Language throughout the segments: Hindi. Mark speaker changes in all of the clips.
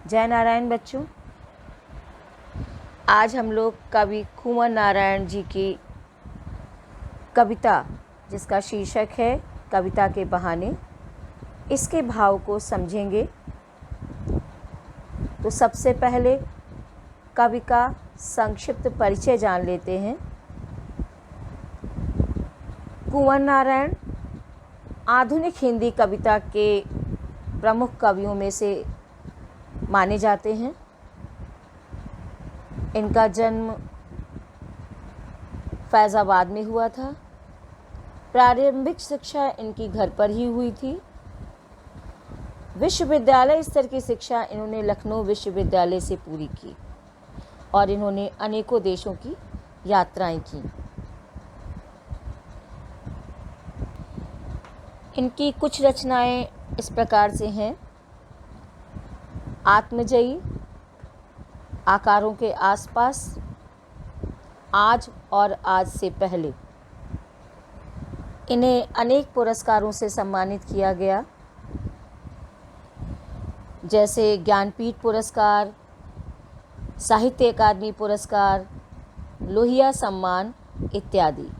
Speaker 1: जय नारायण बच्चों। आज हम लोग कवि कुंवर नारायण जी की कविता, जिसका शीर्षक है कविता के बहाने, इसके भाव को समझेंगे। तो सबसे पहले कवि का संक्षिप्त परिचय जान लेते हैं। कुंवर नारायण आधुनिक हिंदी कविता के प्रमुख कवियों में से माने जाते हैं। इनका जन्म फैज़ाबाद में हुआ था। प्रारंभिक शिक्षा इनकी घर पर ही हुई थी। विश्वविद्यालय स्तर की शिक्षा इन्होंने लखनऊ विश्वविद्यालय से पूरी की और इन्होंने अनेकों देशों की यात्राएं की। इनकी कुछ रचनाएं इस प्रकार से हैं: आत्मजयी, आकारों के आसपास, आज और आज से पहले। इन्हें अनेक पुरस्कारों से सम्मानित किया गया, जैसे ज्ञानपीठ पुरस्कार, साहित्य अकादमी पुरस्कार, लोहिया सम्मान इत्यादि।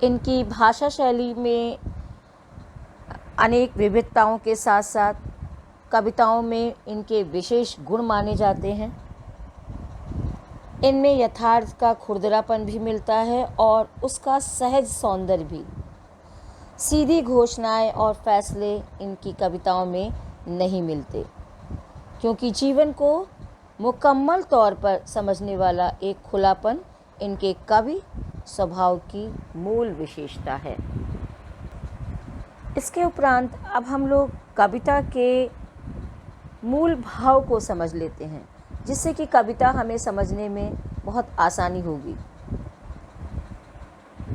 Speaker 1: इनकी भाषा शैली में अनेक विविधताओं के साथ साथ कविताओं में इनके विशेष गुण माने जाते हैं। इनमें यथार्थ का खुरदरापन भी मिलता है और उसका सहज सौंदर्य भी। सीधी घोषणाएं और फैसले इनकी कविताओं में नहीं मिलते, क्योंकि जीवन को मुकम्मल तौर पर समझने वाला एक खुलापन इनके कवि स्वभाव की मूल विशेषता है। इसके उपरांत अब हम लोग कविता के मूल भाव को समझ लेते हैं, जिससे कि कविता हमें समझने में बहुत आसानी होगी।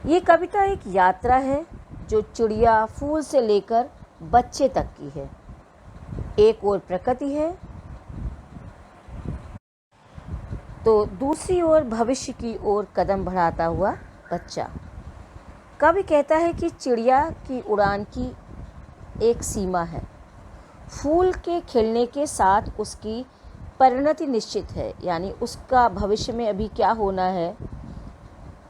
Speaker 1: ये कविता एक यात्रा है जो चिड़िया, फूल से लेकर बच्चे तक की है। एक ओर प्रकृति है तो दूसरी ओर भविष्य की ओर कदम बढ़ाता हुआ बच्चा। कवि कहता है कि चिड़िया की उड़ान की एक सीमा है। फूल के खिलने के साथ उसकी परिणति निश्चित है, यानी उसका भविष्य में अभी क्या होना है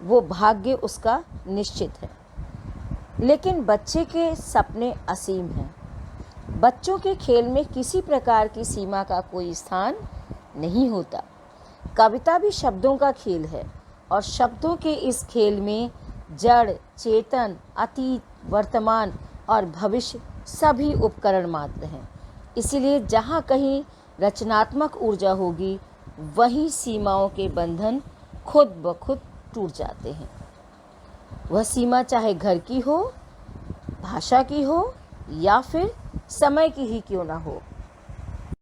Speaker 1: वो भाग्य उसका निश्चित है। लेकिन बच्चे के सपने असीम हैं। बच्चों के खेल में किसी प्रकार की सीमा का कोई स्थान नहीं होता। कविता भी शब्दों का खेल है और शब्दों के इस खेल में जड़, चेतन, अतीत, वर्तमान और भविष्य सभी उपकरण मात्र हैं। इसीलिए जहाँ कहीं रचनात्मक ऊर्जा होगी, वहीं सीमाओं के बंधन खुद ब खुद टूट जाते हैं। वह सीमा चाहे घर की हो, भाषा की हो या फिर समय की ही क्यों ना हो।